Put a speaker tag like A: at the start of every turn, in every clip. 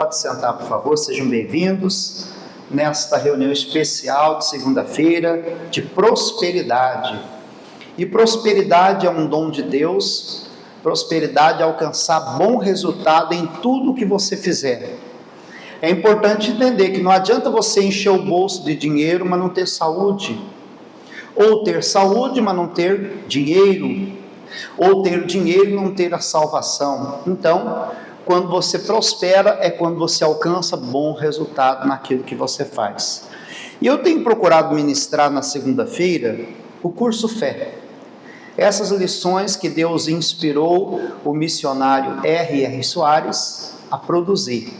A: Pode sentar, por favor, sejam bem-vindos nesta reunião especial de segunda-feira de prosperidade. E prosperidade é um dom de Deus, prosperidade é alcançar bom resultado em tudo que você fizer. É importante entender que não adianta você encher o bolso de dinheiro, mas não ter saúde, ou ter saúde, mas não ter dinheiro, ou ter dinheiro e não ter a salvação. Então, quando você prospera, é quando você alcança bom resultado naquilo que você faz. E eu tenho procurado ministrar na segunda-feira o curso Fé. Essas lições que Deus inspirou o missionário R.R. Soares a produzir.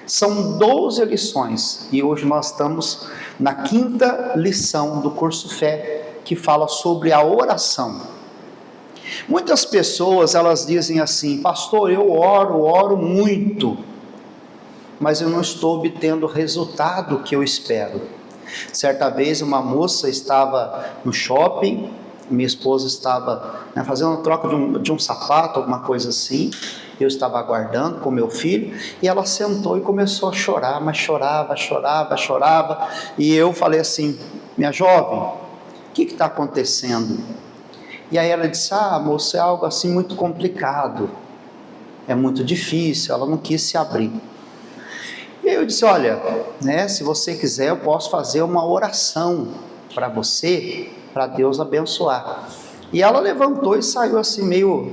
A: São 12 lições e hoje nós estamos na 5ª lição do curso Fé, que fala sobre a oração. Muitas pessoas, elas dizem assim: pastor, eu oro muito, mas eu não estou obtendo o resultado que eu espero. Certa vez uma moça estava no shopping, minha esposa estava fazendo uma troca de um sapato, alguma coisa assim, eu estava aguardando com meu filho, e ela sentou e começou a chorar, mas chorava, e eu falei assim: minha jovem, o que está acontecendo? E aí ela disse: moça, é algo assim muito complicado, é muito difícil, ela não quis se abrir. E aí eu disse: olha, se você quiser eu posso fazer uma oração para você, para Deus abençoar. E ela levantou e saiu assim meio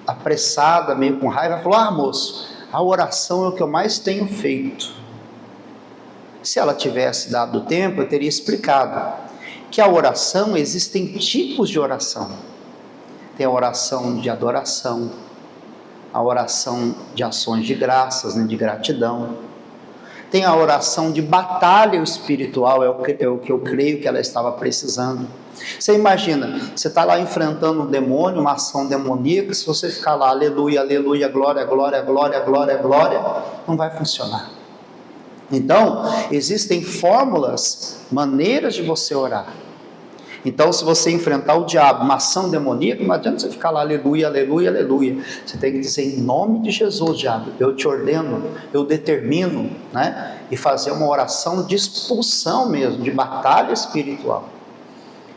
A: apressada, meio com raiva, e falou: moço, a oração é o que eu mais tenho feito. Se ela tivesse dado tempo, eu teria explicado que a oração, existem tipos de oração. Tem a oração de adoração, a oração de ações de graças, de gratidão. Tem a oração de batalha espiritual, é o que eu creio que ela estava precisando. Você imagina, você está lá enfrentando um demônio, uma ação demoníaca, se você ficar lá, aleluia, aleluia, glória, glória, glória, glória, glória, não vai funcionar. Então, existem fórmulas, maneiras de você orar. Então, se você enfrentar o diabo, uma ação demoníaca, não adianta você ficar lá, aleluia, aleluia, aleluia. Você tem que dizer: em nome de Jesus, diabo, eu te ordeno, eu determino, e fazer uma oração de expulsão mesmo, de batalha espiritual.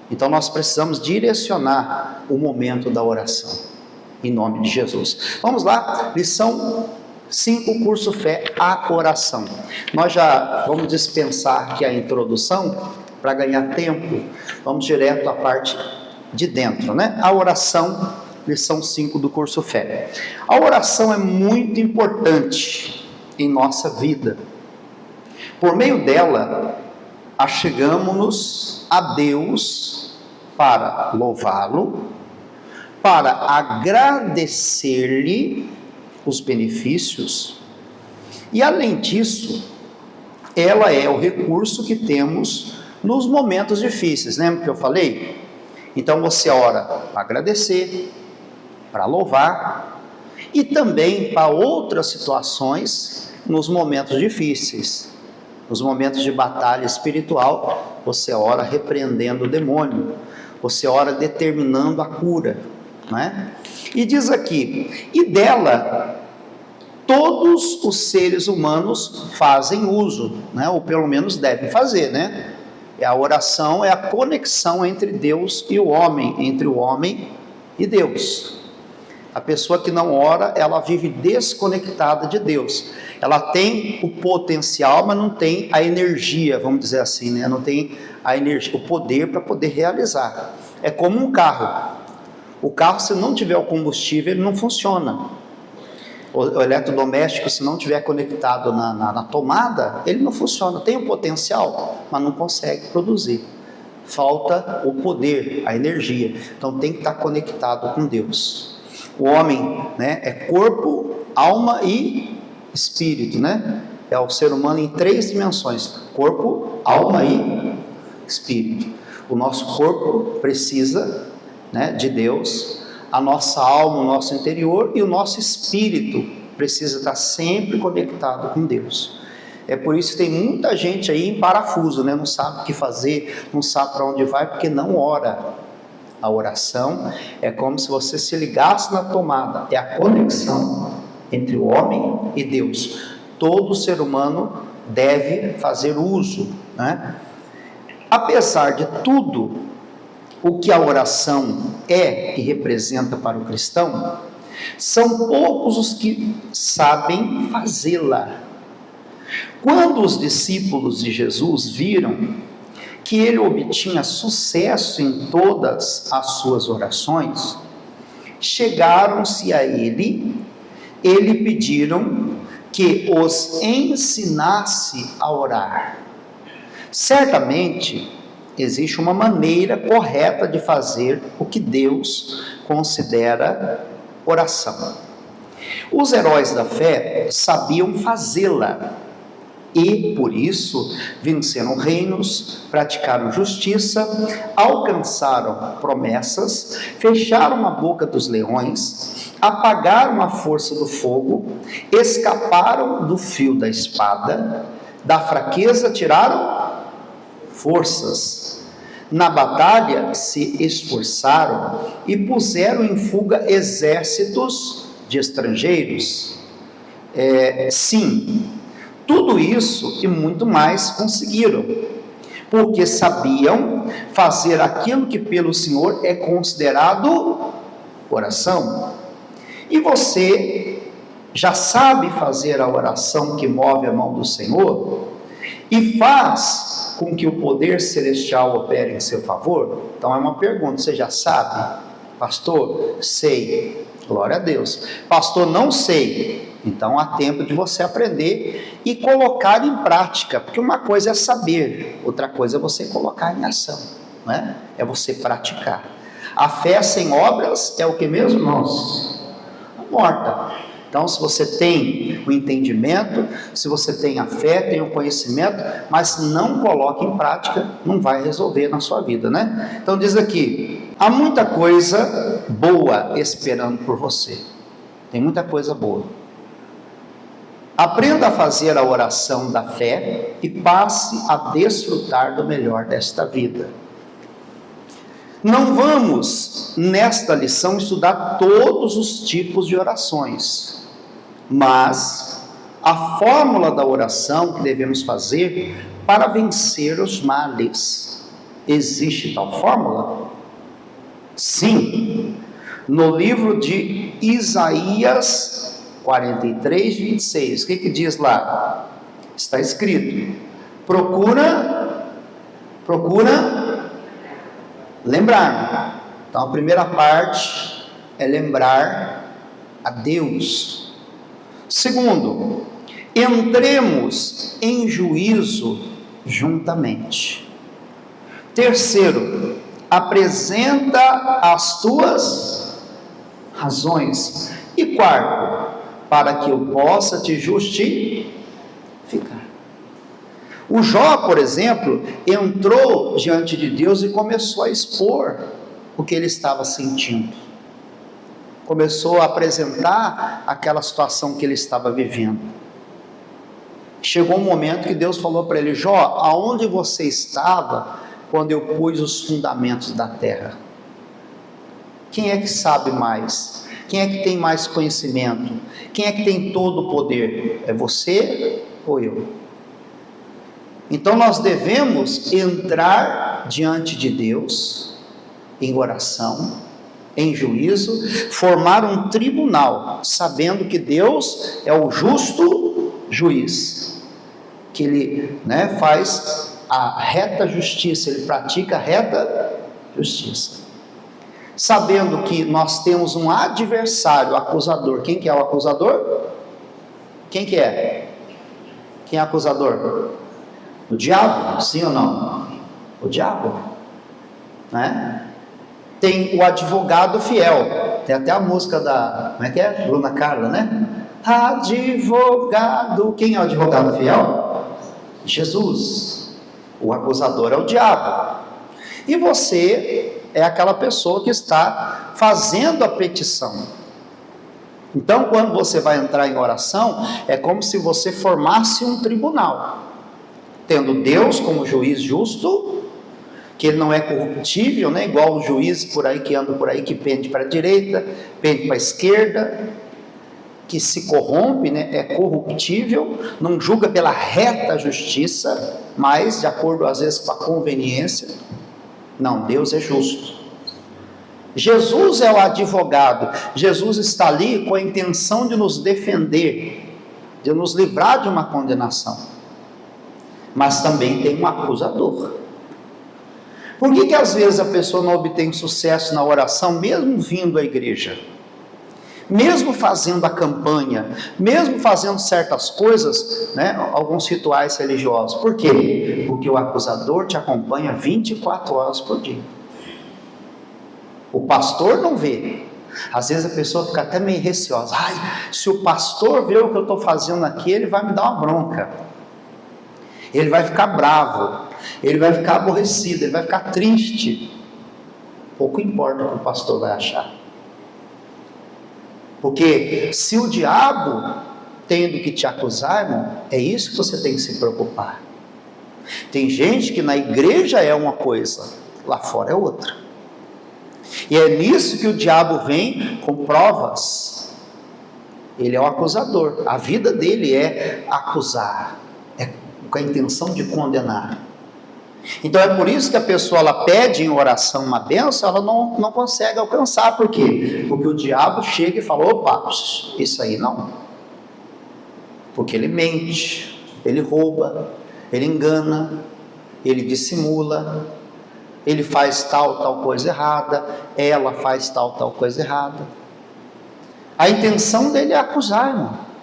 A: Então, nós precisamos direcionar o momento da oração, em nome de Jesus. Vamos lá, lição 5, curso Fé, a oração. Nós já vamos dispensar aqui a introdução, para ganhar tempo, vamos direto à parte de dentro, A oração, lição 5 do curso Fé. A oração é muito importante em nossa vida. Por meio dela, achegamo-nos a Deus para louvá-lo, para agradecer-lhe os benefícios, e além disso, ela é o recurso que temos nos momentos difíceis. Lembra que eu falei? Então você ora para agradecer, para louvar, e também para outras situações nos momentos difíceis. Nos momentos de batalha espiritual, você ora repreendendo o demônio, você ora determinando a cura, E diz aqui: e dela todos os seres humanos fazem uso, ou pelo menos devem fazer, A oração é a conexão entre Deus e o homem, entre o homem e Deus. A pessoa que não ora, ela vive desconectada de Deus. Ela tem o potencial, mas não tem a energia, vamos dizer assim, Não tem a energia, o poder para poder realizar. É como um carro. O carro, se não tiver o combustível, ele não funciona. O eletrodoméstico, se não estiver conectado na tomada, ele não funciona. Tem o potencial, mas não consegue produzir. Falta o poder, a energia. Então tem que estar conectado com Deus. O homem, é corpo, alma e espírito, É o ser humano em 3 dimensões: corpo, alma e espírito. O nosso corpo precisa, de Deus. A nossa alma, o nosso interior, e o nosso espírito precisa estar sempre conectado com Deus. É por isso que tem muita gente aí em parafuso, Não sabe o que fazer, não sabe para onde vai, porque não ora. A oração é como se você se ligasse na tomada, é a conexão entre o homem e Deus. todo ser humano deve fazer uso, né? Apesar de tudo o que a oração é e representa para o cristão, são poucos os que sabem fazê-la. Quando os discípulos de Jesus viram que ele obtinha sucesso em todas as suas orações, chegaram-se a ele e lhe pediram que os ensinasse a orar. Certamente, existe uma maneira correta de fazer o que Deus considera oração. Os heróis da fé sabiam fazê-la e, por isso, venceram reinos, praticaram justiça, alcançaram promessas, fecharam a boca dos leões, apagaram a força do fogo, escaparam do fio da espada, da fraqueza tiraram forças. Na batalha se esforçaram e puseram em fuga exércitos de estrangeiros. Sim, tudo isso e muito mais conseguiram, porque sabiam fazer aquilo que pelo Senhor é considerado oração. E você já sabe fazer a oração que move a mão do Senhor e faz com que o poder celestial opere em seu favor? Então é uma pergunta, você já sabe? Pastor, sei. Glória a Deus. Pastor, não sei. Então há tempo de você aprender e colocar em prática, porque uma coisa é saber, outra coisa é você colocar em ação, né? É você praticar. A fé sem obras é o que mesmo, irmãos? Morta. Então, se você tem o entendimento, se você tem a fé, tem o conhecimento, mas não coloca em prática, não vai resolver na sua vida, né? Então diz aqui, há muita coisa boa esperando por você. Tem muita coisa boa. Aprenda a fazer a oração da fé e passe a desfrutar do melhor desta vida. Não vamos, nesta lição, estudar todos os tipos de orações, mas a fórmula da oração que devemos fazer para vencer os males. Existe tal fórmula? Sim. No livro de Isaías 43, 26, o que diz lá? Está escrito, procura lembrar. Então a primeira parte é lembrar a Deus. Segundo, entremos em juízo juntamente. Terceiro, apresenta as tuas razões. E quarto, para que eu possa te justificar. O Jó, por exemplo, entrou diante de Deus e começou a expor o que ele estava sentindo. Começou a apresentar aquela situação que ele estava vivendo. Chegou um momento que Deus falou para ele, Jó, aonde você estava quando eu pus os fundamentos da terra? Quem é que sabe mais? Quem é que tem mais conhecimento? Quem é que tem todo o poder? É você ou eu? Então nós devemos entrar diante de Deus em oração, em juízo, formar um tribunal, sabendo que Deus é o justo juiz, que Ele faz a reta justiça, Ele pratica a reta justiça. Sabendo que nós temos um adversário, acusador. Quem que é o acusador? Quem que é? Quem é acusador? O diabo, sim ou não? O diabo, né? Tem o advogado fiel. Tem até a música da, como é que é? Bruna Carla, né? Advogado. Quem é o advogado fiel? Jesus. O acusador é o diabo. E você é aquela pessoa que está fazendo a petição. Então, quando você vai entrar em oração, é como se você formasse um tribunal, tendo Deus como juiz justo, que Ele não é corruptível, né? Igual o juiz por aí que anda por aí, que pende para a direita, pende para a esquerda. que se corrompe, né, é corruptível, não julga pela reta justiça, mas de acordo às vezes com a conveniência. Não, Deus é justo. Jesus é o advogado. Jesus está ali com a intenção de nos defender, de nos livrar de uma condenação. Mas também tem um acusador. Por que às vezes a pessoa não obtém sucesso na oração, mesmo vindo à igreja? Mesmo fazendo a campanha, mesmo fazendo certas coisas, né, alguns rituais religiosos. Por quê? Porque o acusador te acompanha 24 horas por dia. O pastor não vê. Às vezes a pessoa fica até meio receosa. Ai, se o pastor vê o que eu estou fazendo aqui, ele vai me dar uma bronca. Ele vai ficar bravo. Ele vai ficar aborrecido. Ele vai ficar triste. Pouco importa o que o pastor vai achar. Porque se o diabo tendo que te acusar, irmão, é isso que você tem que se preocupar. Tem gente que na igreja é uma coisa, lá fora é outra. E é nisso que o diabo vem com provas. Ele é o acusador. A vida dele é acusar, é com a intenção de condenar. Então é por isso que a pessoa ela pede em oração uma bênção, ela não consegue alcançar. Por quê? Porque o diabo chega e fala: opa, isso aí não. Porque ele mente, ele rouba, ele engana, ele dissimula, ele faz tal coisa errada, ela faz tal coisa errada. A intenção dele é acusar, irmão.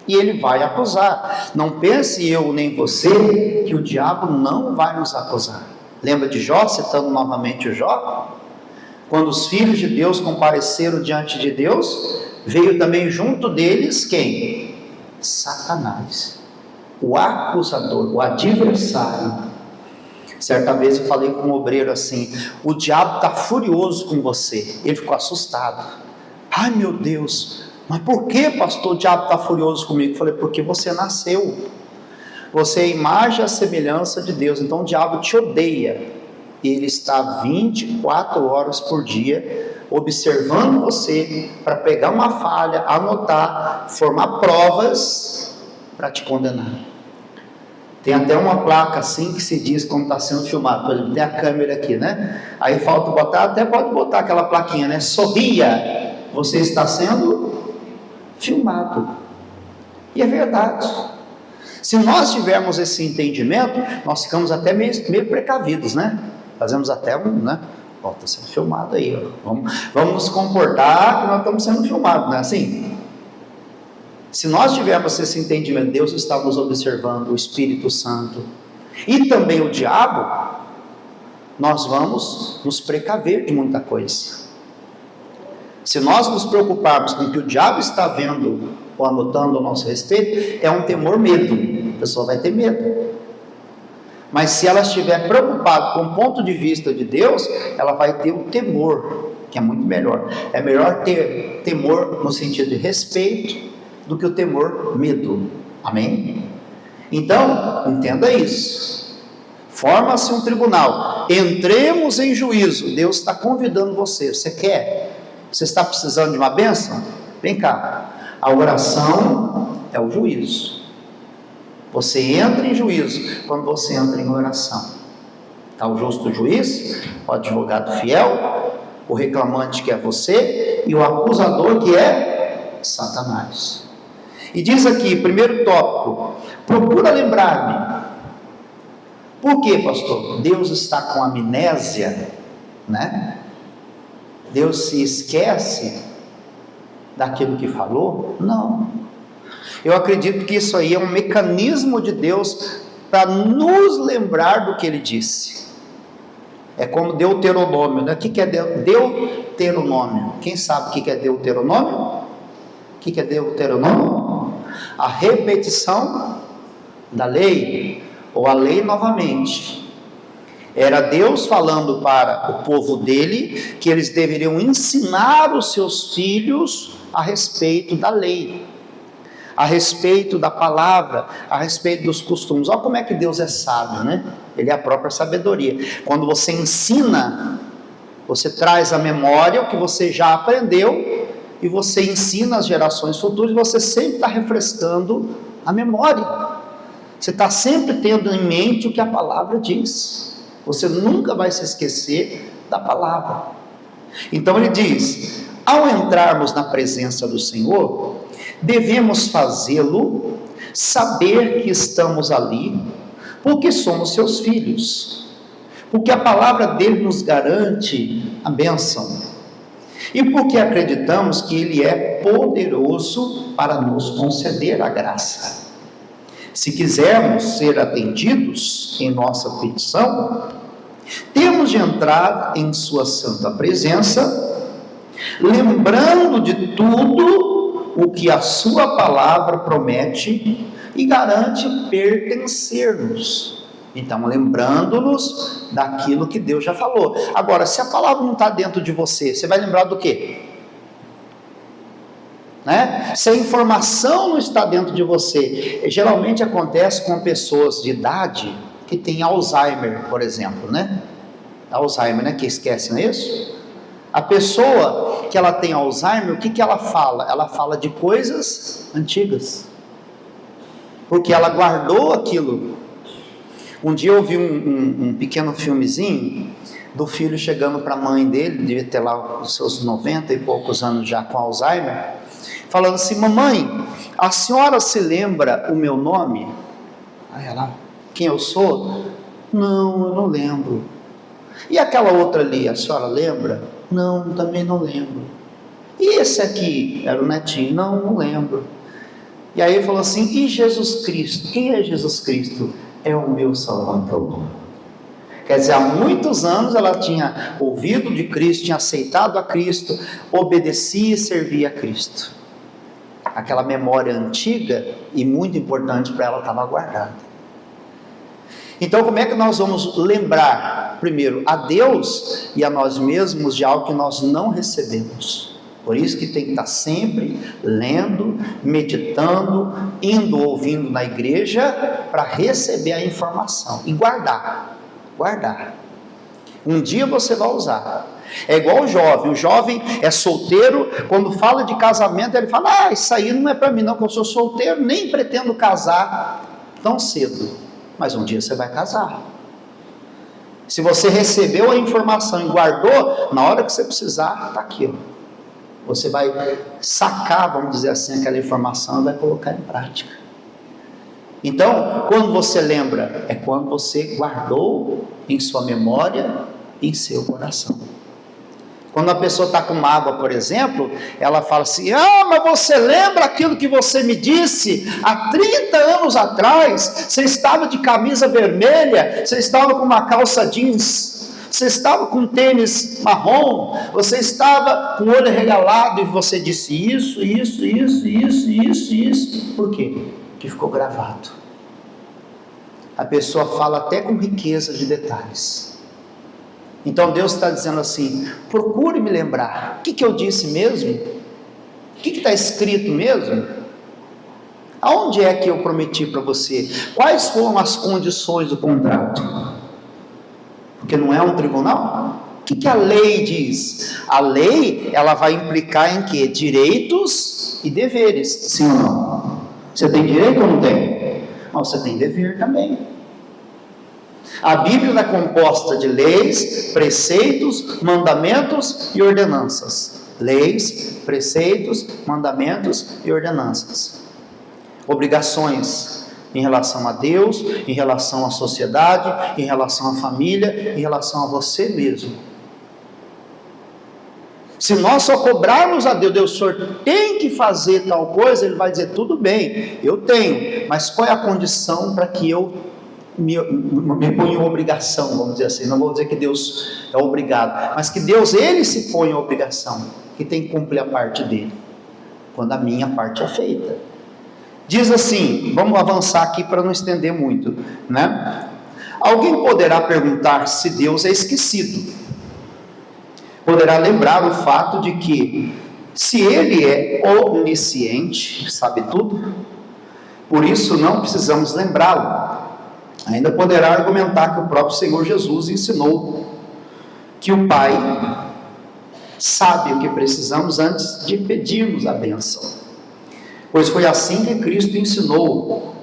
A: E ele vai acusar. Não pense eu nem você que o diabo não vai nos acusar. Lembra de Jó, citando novamente o Jó? Quando os filhos de Deus compareceram diante de Deus, veio também junto deles quem? Satanás, o acusador, o adversário. Certa vez eu falei com um obreiro assim: o diabo está furioso com você. Ele ficou assustado. Ai meu Deus, mas por que, pastor, o diabo está furioso comigo? Eu falei: porque você nasceu, você é a imagem e a semelhança de Deus, então o diabo te odeia, e ele está 24 horas por dia observando você, para pegar uma falha, anotar, formar provas, para te condenar. Tem até uma placa assim que se diz quando está sendo filmado, por exemplo, tem a câmera aqui, né? Aí falta botar, até pode botar aquela plaquinha, né? Sorria, você está sendo filmado. E é verdade. Se nós tivermos esse entendimento, nós ficamos até meio precavidos, né? Fazemos até né? Ó, está sendo filmado aí, ó. Vamos nos comportar que nós estamos sendo filmados, não é assim? Se nós tivermos esse entendimento, Deus está nos observando, o Espírito Santo e também o diabo, nós vamos nos precaver de muita coisa. Se nós nos preocuparmos com o que o diabo está vendo ou anotando a nosso respeito, é um temor, medo. A pessoa vai ter medo. Mas se ela estiver preocupada com o ponto de vista de Deus, ela vai ter o temor, que é muito melhor. É melhor ter temor no sentido de respeito do que o temor, medo. Amém? Então, entenda isso. Forma-se um tribunal. Entremos em juízo. Deus está convidando você. Você quer? Você está precisando de uma bênção? Vem cá. A oração é o juízo. Você entra em juízo quando você entra em oração. Está o justo juiz, o advogado fiel, o reclamante que é você e o acusador que é Satanás. E diz aqui, primeiro tópico: procura lembrar-me. Por quê, pastor? Deus está com amnésia, né? Deus se esquece daquilo que falou? Não. Eu acredito que isso aí é um mecanismo de Deus para nos lembrar do que Ele disse. É como Deuteronômio, né? O que é Deuteronômio? Quem sabe o que é Deuteronômio? O que é Deuteronômio? A repetição da lei, ou a lei novamente. Era Deus falando para o povo dele que eles deveriam ensinar os seus filhos a respeito da lei, a respeito da palavra, a respeito dos costumes. Olha como é que Deus é sábio, né? Ele é a própria sabedoria. Quando você ensina, você traz à memória o que você já aprendeu, e você ensina as gerações futuras, e você sempre está refrescando a memória. Você está sempre tendo em mente o que a palavra diz. Você nunca vai se esquecer da palavra. Então ele diz: ao entrarmos na presença do Senhor, devemos fazê-lo saber que estamos ali, porque somos seus filhos, porque a palavra dele nos garante a bênção, e porque acreditamos que ele é poderoso para nos conceder a graça. Se quisermos ser atendidos em nossa petição, temos de entrar em sua santa presença, lembrando de tudo o que a sua palavra promete e garante pertencer-nos. Então, lembrando-nos daquilo que Deus já falou. Agora, se a palavra não está dentro de você, você vai lembrar do quê? Né? Se a informação não está dentro de você, geralmente acontece com pessoas de idade que têm Alzheimer, por exemplo, né? Alzheimer, né? Que esquece, não é isso? A pessoa que ela tem Alzheimer, o que ela fala? Ela fala de coisas antigas, porque ela guardou aquilo. Um dia eu vi um pequeno filmezinho do filho chegando para a mãe dele, devia ter lá os seus 90 e poucos anos já com Alzheimer, falando assim: mamãe, a senhora se lembra o meu nome? Aí ela: quem eu sou? Não, eu não lembro. E aquela outra ali, a senhora lembra? Não, também não lembro. E esse aqui, era o netinho? Não, não lembro. E aí ele falou assim: e Jesus Cristo? Quem é Jesus Cristo? É o meu Salvador. Quer dizer, há muitos anos ela tinha ouvido de Cristo, tinha aceitado a Cristo, obedecia e servia a Cristo. Aquela memória antiga e muito importante para ela estava guardada. Então, como é que nós vamos lembrar, primeiro, a Deus e a nós mesmos de algo que nós não recebemos? Por isso que tem que estar sempre lendo, meditando, indo, ouvindo na igreja, para receber a informação e guardar. Um dia você vai usar. É igual o jovem é solteiro, quando fala de casamento, ele fala: isso aí não é para mim não, porque eu sou solteiro, nem pretendo casar tão cedo. Mas um dia você vai casar. Se você recebeu a informação e guardou, na hora que você precisar, está aqui, ó. Você vai sacar, vamos dizer assim, aquela informação e vai colocar em prática. Então, quando você lembra, é quando você guardou em sua memória, em seu coração. Quando a pessoa está com mágoa, por exemplo, ela fala assim: mas você lembra aquilo que você me disse há 30 anos atrás? Você estava de camisa vermelha, você estava com uma calça jeans, você estava com tênis marrom, você estava com o olho regalado e você disse isso. Por quê? Porque ficou gravado. A pessoa fala até com riqueza de detalhes. Então Deus está dizendo assim: procure me lembrar. O que eu disse mesmo? O que está escrito mesmo? Aonde é que eu prometi para você? Quais foram as condições do contrato? Porque não é um tribunal? O que a lei diz? A lei, ela vai implicar em quê? Direitos e deveres, sim ou não? Você tem direito ou não tem? Mas você tem dever também. A Bíblia é composta de leis, preceitos, mandamentos e ordenanças. Leis, preceitos, mandamentos e ordenanças. Obrigações em relação a Deus, em relação à sociedade, em relação à família, em relação a você mesmo. Se nós só cobrarmos a Deus: o senhor tem que fazer tal coisa, ele vai dizer: tudo bem, eu tenho, mas qual é a condição para que eu me ponho em obrigação, vamos dizer assim? Não vou dizer que Deus é obrigado, mas que Deus, ele se põe em obrigação, que tem que cumprir a parte dele, quando a minha parte é feita. Diz assim, vamos avançar aqui para não estender muito, né? Alguém poderá perguntar se Deus é esquecido. Poderá lembrar o fato de que, se ele é onisciente, sabe tudo, por isso não precisamos lembrá-lo. Ainda poderá argumentar que o próprio Senhor Jesus ensinou que o Pai sabe o que precisamos antes de pedirmos a bênção. Pois foi assim que Cristo ensinou,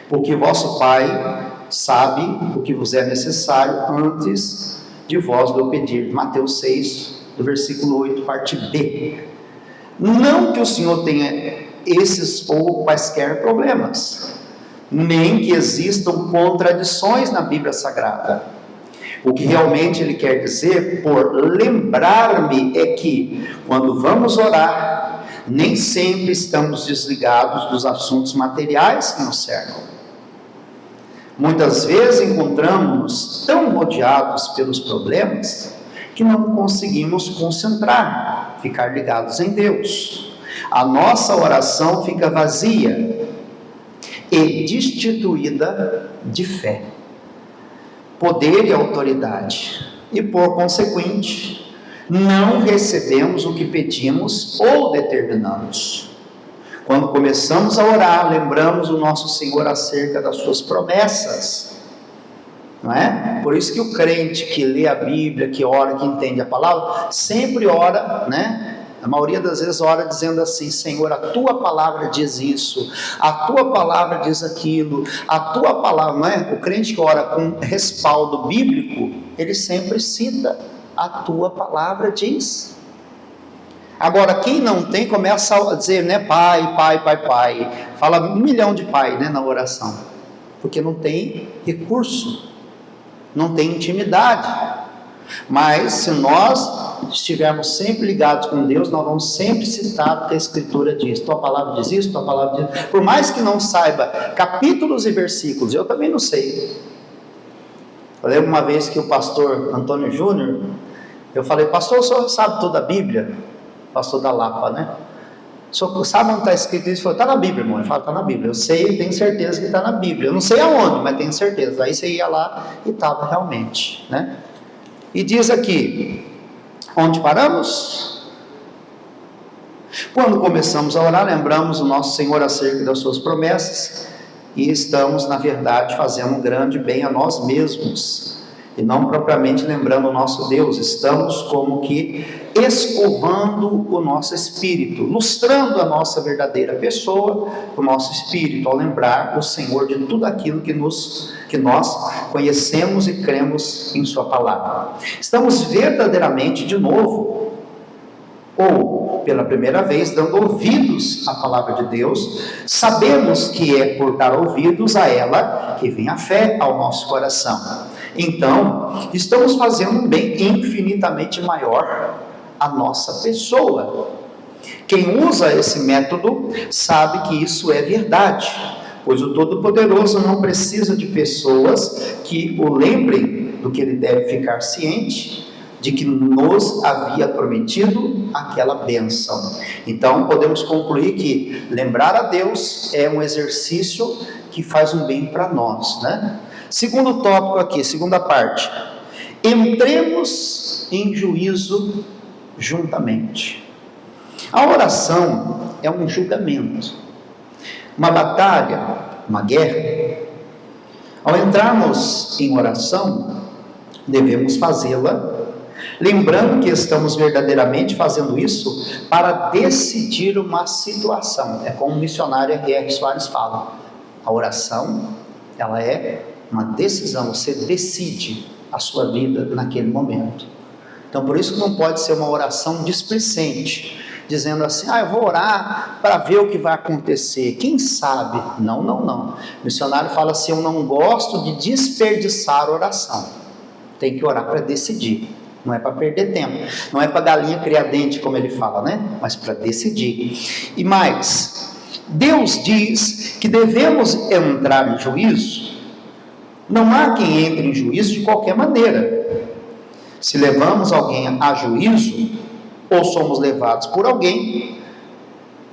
A: porque vosso Pai sabe o que vos é necessário antes de vós o pedir. Mateus 6, do versículo 8, parte B. Não que o Senhor tenha esses ou quaisquer problemas, nem que existam contradições na Bíblia Sagrada. O que realmente ele quer dizer por lembrar-me é que, quando vamos orar, nem sempre estamos desligados dos assuntos materiais que nos cercam. Muitas vezes encontramos-nos tão rodeados pelos problemas que não conseguimos concentrar, ficar ligados em Deus. A nossa oração fica vazia e destituída de fé, poder e autoridade, e por consequente, não recebemos o que pedimos ou determinamos. Quando começamos a orar, lembramos o nosso Senhor acerca das suas promessas, não é? Por isso que o crente que lê a Bíblia, que ora, que entende a palavra, sempre ora, né? A maioria das vezes ora dizendo assim: Senhor, a tua palavra diz isso, a tua palavra diz aquilo, a tua palavra, não é? O crente que ora com respaldo bíblico, ele sempre cita: a tua palavra diz. Agora, quem não tem, começa a dizer, né, pai, pai, pai, pai. Fala 1 milhão de pai, né, na oração, porque não tem recurso, não tem intimidade. Mas se nós estivermos sempre ligados com Deus, nós vamos sempre citar o que a Escritura diz. Tua palavra diz isso, tua palavra diz isso. Por mais que não saiba capítulos e versículos, eu também não sei. Eu lembro uma vez que o pastor Antônio Júnior, eu falei: pastor, o senhor sabe toda a Bíblia? Pastor da Lapa, né? O senhor sabe onde está escrito isso? Ele falou: está na Bíblia, irmão. Ele falou: está na Bíblia. Eu sei, eu tenho certeza que está na Bíblia. Eu não sei aonde, mas tenho certeza. Aí você ia lá e estava realmente, né? E diz aqui, onde paramos? Quando começamos a orar, lembramos o nosso Senhor acerca das suas promessas e estamos, na verdade, fazendo um grande bem a nós mesmos e não propriamente lembrando o nosso Deus. Estamos como que escovando o nosso espírito, lustrando a nossa verdadeira pessoa, o nosso espírito, ao lembrar o Senhor de tudo aquilo que nós conhecemos e cremos em sua palavra. Estamos verdadeiramente de novo, ou pela primeira vez, dando ouvidos à palavra de Deus. Sabemos que é por dar ouvidos a ela que vem a fé ao nosso coração. Então, estamos fazendo um bem infinitamente maior à nossa pessoa. Quem usa esse método sabe que isso é verdade, pois o Todo-Poderoso não precisa de pessoas que o lembrem do que ele deve ficar ciente, de que nos havia prometido aquela bênção. Então, podemos concluir que lembrar a Deus é um exercício que faz um bem para nós, né? Segundo tópico aqui, segunda parte: entremos em juízo juntamente. A oração é um julgamento, uma batalha, uma guerra. Ao entrarmos em oração, devemos fazê-la lembrando que estamos verdadeiramente fazendo isso para decidir uma situação. É como o missionário R.R. Soares fala: a oração, ela é uma decisão, você decide a sua vida naquele momento. Então, por isso que não pode ser uma oração displicente, dizendo assim: eu vou orar para ver o que vai acontecer, quem sabe? Não. O missionário fala assim: eu não gosto de desperdiçar oração. Tem que orar para decidir, não é para perder tempo, não é para galinha criar dente, como ele fala, né? Mas para decidir. E mais, Deus diz que devemos entrar em juízo. Não há quem entre em juízo de qualquer maneira. Se levamos alguém a juízo, ou somos levados por alguém,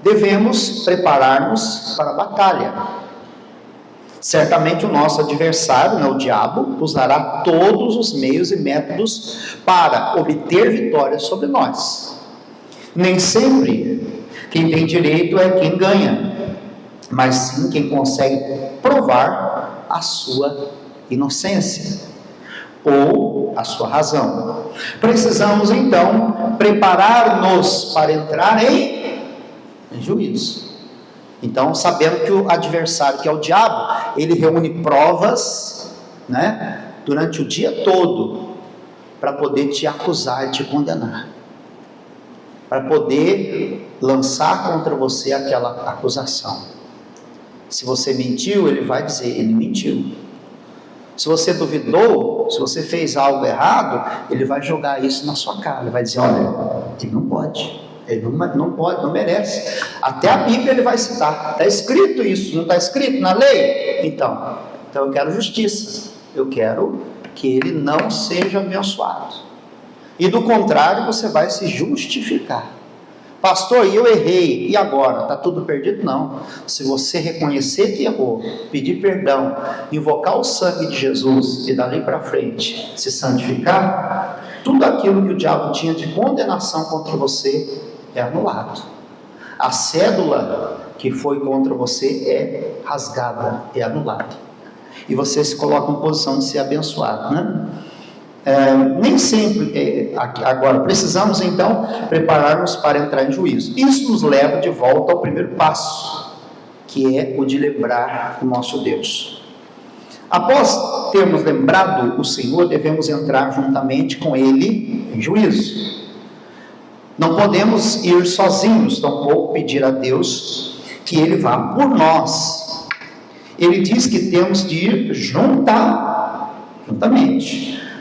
A: devemos preparar-nos para a batalha. Certamente o nosso adversário, o diabo, usará todos os meios e métodos para obter vitória sobre nós. Nem sempre quem tem direito é quem ganha, mas sim quem consegue provar a sua inocência. ou a sua razão. Precisamos então preparar-nos para entrar em juízo. Então, sabendo que o adversário, que é o diabo, ele reúne provas, né, durante o dia todo, para poder te acusar e te condenar, para poder lançar contra você aquela acusação. Se você mentiu, ele vai dizer, ele mentiu. Se você duvidou, se você fez algo errado, ele vai jogar isso na sua cara, ele vai dizer, olha, ele não pode. Ele não pode, não merece. Até a Bíblia ele vai citar. Está escrito isso, não está escrito na lei? Então eu quero justiça. Eu quero que ele não seja abençoado. E do contrário, você vai se justificar. Pastor, eu errei, e agora? Está tudo perdido? Não. Se você reconhecer que errou, pedir perdão, invocar o sangue de Jesus e dali para frente se santificar, tudo aquilo que o diabo tinha de condenação contra você é anulado. A cédula que foi contra você é rasgada, é anulada. E você se coloca em posição de ser abençoado, né? Nem sempre, agora precisamos então preparar-nos para entrar em juízo. Isso nos leva de volta ao primeiro passo, que é o de lembrar o nosso Deus. Após termos lembrado o Senhor, devemos entrar juntamente com Ele em juízo. Não podemos ir sozinhos, tampouco pedir a Deus que Ele vá por nós. Ele diz que temos de ir juntamente.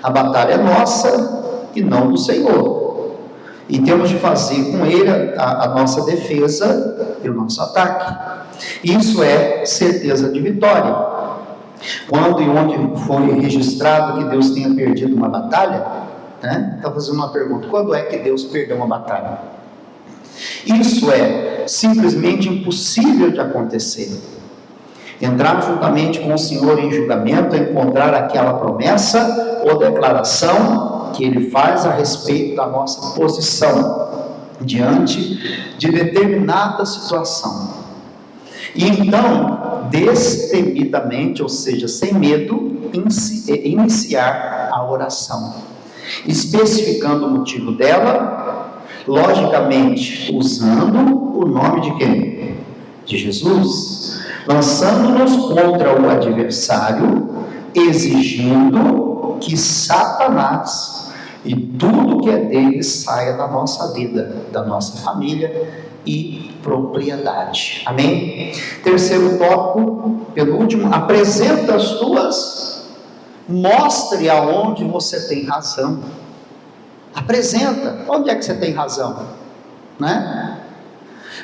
A: A batalha é nossa e não do Senhor. E temos de fazer com Ele a nossa defesa e o nosso ataque. Isso é certeza de vitória. Quando e onde foi registrado que Deus tenha perdido uma batalha, né? Está fazendo uma pergunta: quando é que Deus perdeu uma batalha? Isso é simplesmente impossível de acontecer. Entrar juntamente com o Senhor em julgamento é encontrar aquela promessa ou declaração que Ele faz a respeito da nossa posição diante de determinada situação. E então, destemidamente, ou seja, sem medo, iniciar a oração, especificando o motivo dela, logicamente usando o nome de quem? De Jesus, lançando-nos contra o adversário, exigindo que Satanás e tudo que é dele saia da nossa vida, da nossa família e propriedade. Amém? Terceiro tópico, penúltimo: apresenta as tuas, mostre aonde você tem razão. Apresenta, onde é que você tem razão, né?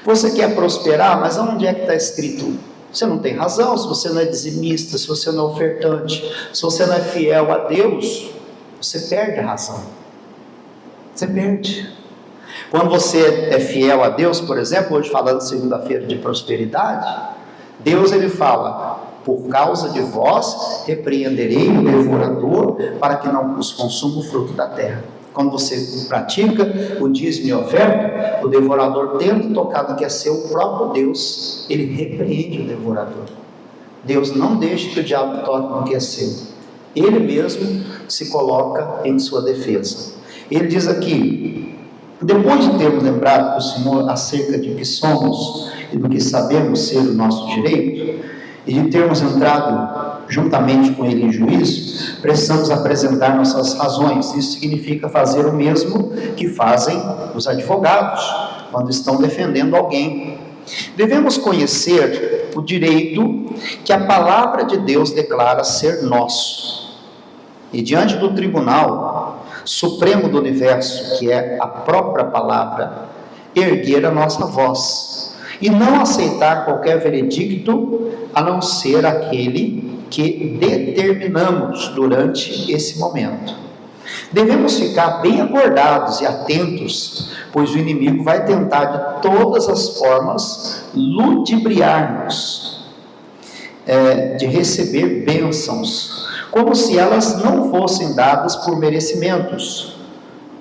A: Você quer prosperar, mas onde é que está escrito? Você não tem razão. Se você não é dizimista, se você não é ofertante, se você não é fiel a Deus, você perde a razão. Você perde. Quando você é fiel a Deus, por exemplo, hoje falando segunda-feira de prosperidade, Deus ele fala: por causa de vós repreenderei o devorador, para que não os consuma o fruto da terra. Quando você pratica o dízimo e oferta, o devorador, tendo tocado que é seu, o próprio Deus, ele repreende o devorador. Deus não deixa que o diabo toque no que é seu. Ele mesmo se coloca em sua defesa. Ele diz aqui: depois de termos lembrado o Senhor acerca de que somos e do que sabemos ser o nosso direito, e de termos entrado juntamente com Ele em juízo, precisamos apresentar nossas razões. Isso significa fazer o mesmo que fazem os advogados quando estão defendendo alguém. Devemos conhecer o direito que a palavra de Deus declara ser nosso, e diante do tribunal supremo do universo, que é a própria palavra, erguer a nossa voz e não aceitar qualquer veredicto a não ser aquele que determinamos durante esse momento. Devemos ficar bem acordados e atentos, pois o inimigo vai tentar de todas as formas ludibriar-nos de receber bênçãos, como se elas não fossem dadas por merecimentos.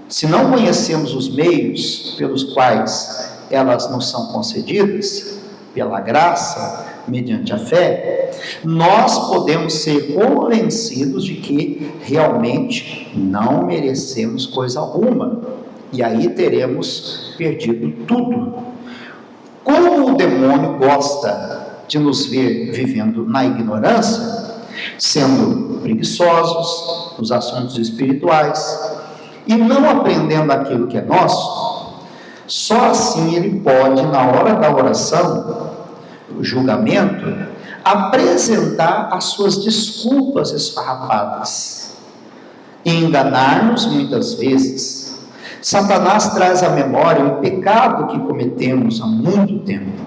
A: Se não conhecemos os meios pelos quais elas nos são concedidas, pela graça, mediante a fé, nós podemos ser convencidos de que realmente não merecemos coisa alguma, e aí teremos perdido tudo. Como o demônio gosta de nos ver vivendo na ignorância, sendo preguiçosos nos assuntos espirituais e não aprendendo aquilo que é nosso, só assim ele pode, na hora da oração, o julgamento, apresentar as suas desculpas esfarrapadas e enganar-nos muitas vezes. Satanás traz à memória um pecado que cometemos há muito tempo,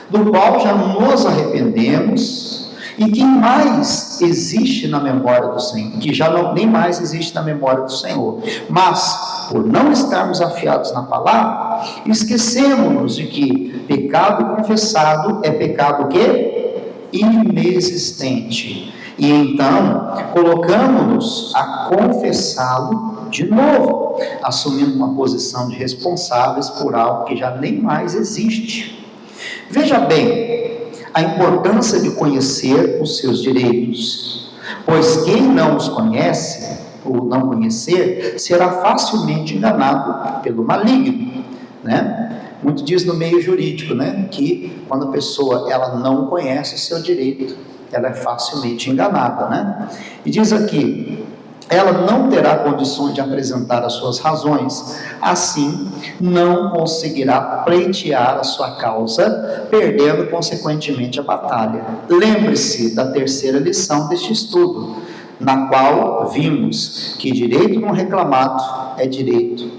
A: do qual já nos arrependemos e que mais existe na memória do Senhor, que já não, nem mais existe na memória do Senhor, mas por não estarmos afiados na palavra, esquecemos de que pecado confessado é pecado que inexistente, e então colocamos-nos a confessá-lo de novo, assumindo uma posição de responsáveis por algo que já nem mais existe. Veja bem a importância de conhecer os seus direitos, pois quem não os conhece, ou não conhecer, será facilmente enganado pelo maligno, né? Muito diz no meio jurídico, né, que quando a pessoa ela não conhece o seu direito, ela é facilmente enganada, né? E diz aqui, ela não terá condições de apresentar as suas razões, assim não conseguirá pleitear a sua causa, perdendo consequentemente a batalha. Lembre-se da terceira lição deste estudo, na qual vimos que direito não reclamado é direito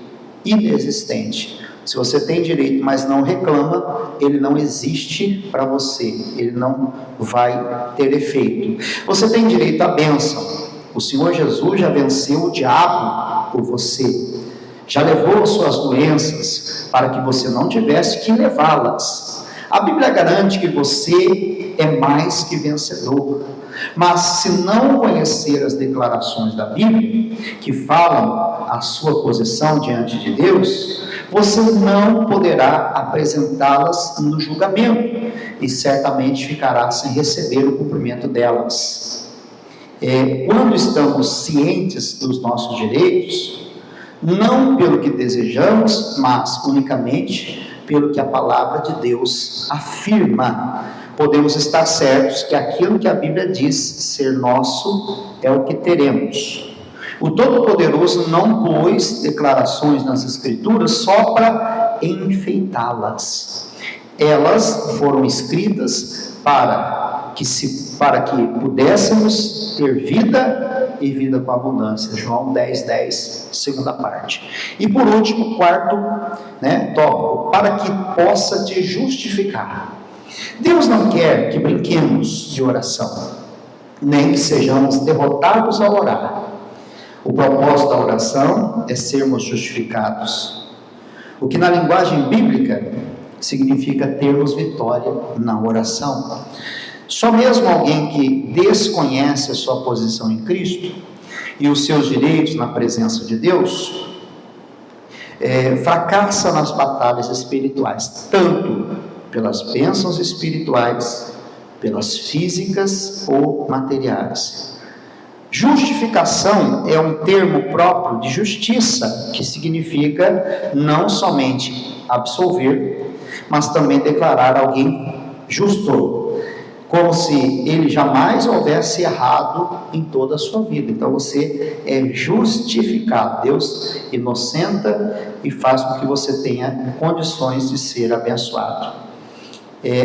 A: inexistente. Se você tem direito, mas não reclama, ele não existe para você, ele não vai ter efeito. Você tem direito à bênção. O Senhor Jesus já venceu o diabo por você, já levou as suas doenças para que você não tivesse que levá-las. A Bíblia garante que você é mais que vencedor, mas se não conhecer as declarações da Bíblia, que falam a sua posição diante de Deus, você não poderá apresentá-las no julgamento e certamente ficará sem receber o cumprimento delas. Quando estamos cientes dos nossos direitos, não pelo que desejamos, mas unicamente pelo que a palavra de Deus afirma, podemos estar certos que aquilo que a Bíblia diz ser nosso é o que teremos. O Todo-Poderoso não pôs declarações nas Escrituras só para enfeitá-las. Elas foram escritas para que pudéssemos ter vida e vida com abundância. João 10:10, segunda parte. E por último, quarto tópico, para que possa te justificar. Deus não quer que brinquemos de oração, nem que sejamos derrotados ao orar. O propósito da oração é sermos justificados, o que na linguagem bíblica significa termos vitória na oração. Só mesmo alguém que desconhece a sua posição em Cristo e os seus direitos na presença de Deus, fracassa nas batalhas espirituais, tanto pelas bênçãos espirituais, pelas físicas ou materiais. Justificação é um termo próprio de justiça, que significa não somente absolver, mas também declarar alguém justo, como se ele jamais houvesse errado em toda a sua vida. Então você é justificado. Deus inocenta e faz com que você tenha condições de ser abençoado.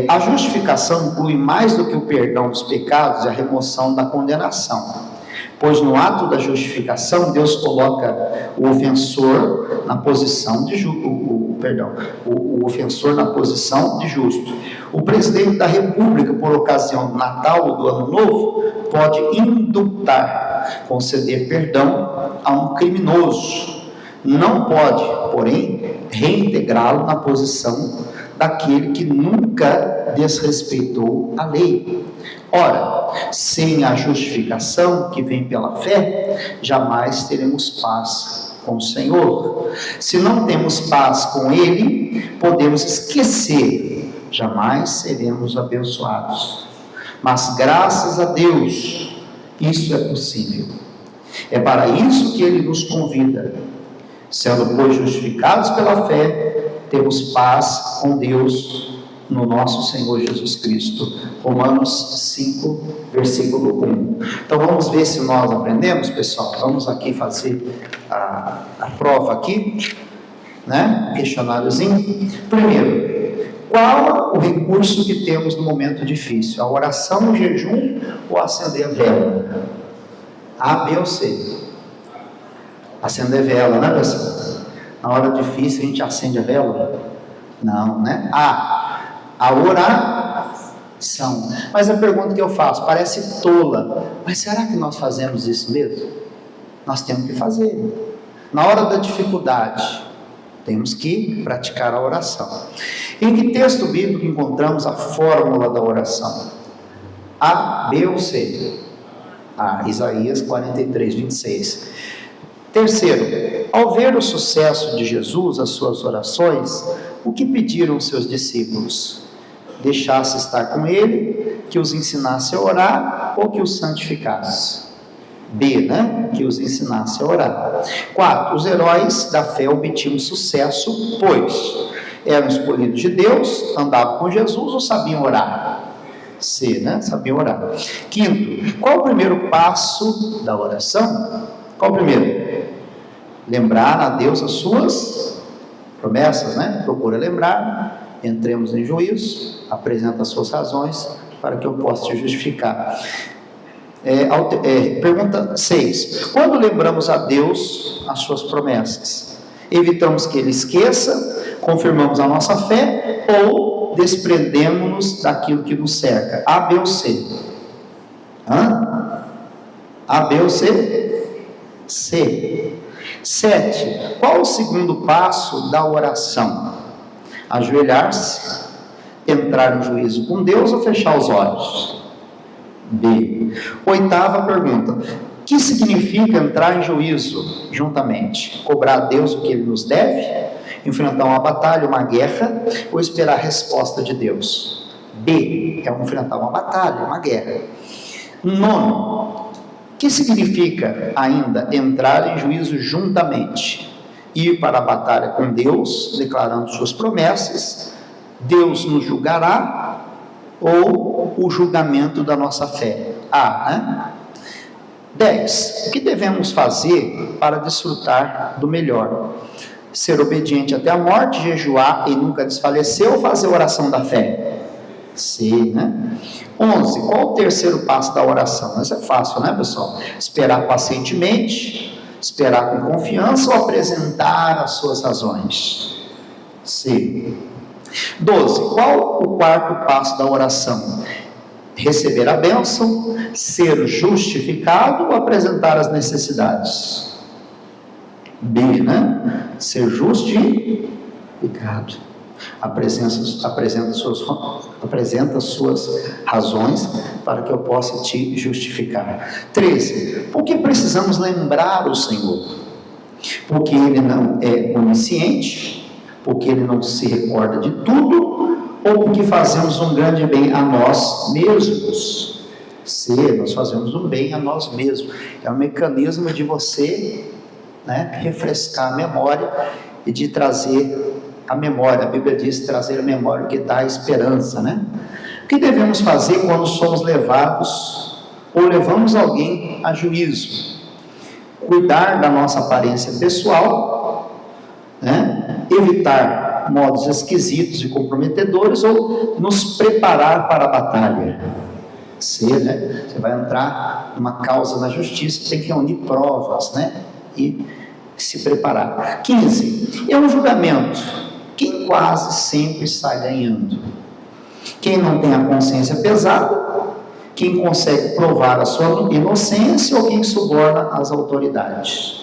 A: A justificação inclui mais do que o perdão dos pecados e a remoção da condenação, pois no ato da justificação Deus coloca o ofensor na posição de o ofensor na posição de justo. O presidente da República, por ocasião do Natal ou do Ano Novo, pode indultar, conceder perdão a um criminoso. Não pode, porém, reintegrá-lo na posição daquele que nunca desrespeitou a lei. Ora, sem a justificação que vem pela fé, jamais teremos paz com o Senhor. Se não temos paz com Ele, podemos esquecer jamais seremos abençoados. Mas graças a Deus, isso é possível. É para isso que Ele nos convida. Sendo, pois, justificados pela fé, temos paz com Deus no nosso Senhor Jesus Cristo. Romanos 5, versículo 1. Então vamos ver se nós aprendemos, pessoal. Vamos aqui fazer a prova aqui, né? Questionáriozinho. Primeiro, qual o recurso que temos no momento difícil? A oração, o jejum ou acender a vela? A, B ou C? Acender vela, né, pessoal? Na hora difícil a gente acende a vela? Não, né? A oração. Mas a pergunta que eu faço parece tola, mas será que nós fazemos isso mesmo? Nós temos que fazer. Na hora da dificuldade, temos que praticar a oração. Em que texto bíblico encontramos a fórmula da oração? A, B ou C? A, Isaías 43, 26. Terceiro, ao ver o sucesso de Jesus, as suas orações, o que pediram os seus discípulos? Deixasse estar com ele, que os ensinasse a orar ou que os santificasse? B, né? Que os ensinasse a orar. 4. Os heróis da fé obtinham sucesso, pois eram escolhidos de Deus, andavam com Jesus ou sabiam orar? C, né? Sabiam orar. 5. Qual o primeiro passo da oração? Qual o primeiro? Lembrar a Deus as suas promessas, né? Procura lembrar, entremos em juízo, apresenta as suas razões para que eu possa te justificar. Pergunta 6. Quando lembramos a Deus as suas promessas, evitamos que Ele esqueça, confirmamos a nossa fé ou desprendemos-nos daquilo que nos cerca? A, B ou C? A, B ou C? C. 7. Qual o segundo passo da oração? Ajoelhar-se, entrar no juízo com Deus ou fechar os olhos? B. 8ª pergunta. O que significa entrar em juízo juntamente? Cobrar a Deus o que Ele nos deve? Enfrentar uma batalha, uma guerra? Ou esperar a resposta de Deus? B. É enfrentar uma batalha, uma guerra. 9. O que significa ainda entrar em juízo juntamente? Ir para a batalha com Deus, declarando suas promessas, Deus nos julgará, ou o julgamento da nossa fé? A, né? 10. O que devemos fazer para desfrutar do melhor? Ser obediente até a morte, jejuar e nunca desfalecer, ou fazer oração da fé? C, né? 11. Qual o terceiro passo da oração? Isso é fácil, né, pessoal? Esperar pacientemente, esperar com confiança ou apresentar as suas razões? C. 12. Qual o quarto passo da oração? Receber a bênção, ser justificado ou apresentar as necessidades? B, né? Ser justificado. Apresenta suas razões para que eu possa te justificar. 13. Por que precisamos lembrar o Senhor? Porque Ele não é onisciente, porque Ele não se recorda de tudo, ou porque fazemos um grande bem a nós mesmos? C. Nós fazemos um bem a nós mesmos. É um mecanismo de você, né, refrescar a memória e de trazer a memória. A Bíblia diz trazer a memória que dá esperança, né? O que devemos fazer quando somos levados ou levamos alguém a juízo? Cuidar da nossa aparência pessoal, né? Evitar modos esquisitos e comprometedores ou nos preparar para a batalha? C, né? Você vai entrar numa causa na justiça, tem que reunir provas, né? E se preparar. 15. É um julgamento. Quem quase sempre sai ganhando? Quem não tem a consciência pesada, quem consegue provar a sua inocência ou quem suborna as autoridades?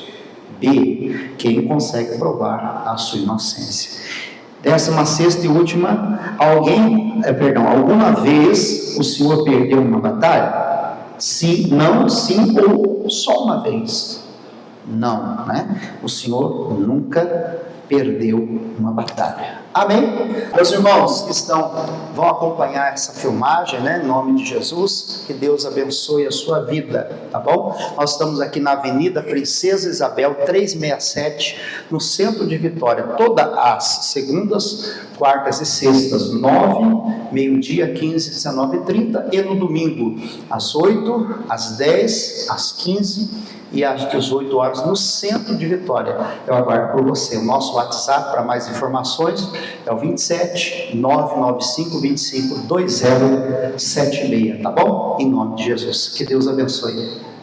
A: B. Quem consegue provar a sua inocência. 16ª e última. Alguma vez o Senhor perdeu uma batalha? Sim, não, sim ou só uma vez? Não, né? O Senhor nunca perdeu uma batalha. Amém? Meus irmãos que vão acompanhar essa filmagem, né? Em nome de Jesus, que Deus abençoe a sua vida, tá bom? Nós estamos aqui na Avenida Princesa Isabel 367, no centro de Vitória, todas as segundas, quartas e sextas, 9, meio-dia, 15, 19h30, e no domingo, às 8, às 10, às 15 e às 18 horas, no centro de Vitória. Eu aguardo por você. O nosso WhatsApp para mais informações é o 27 995 25 2076, tá bom? Em nome de Jesus. Que Deus abençoe.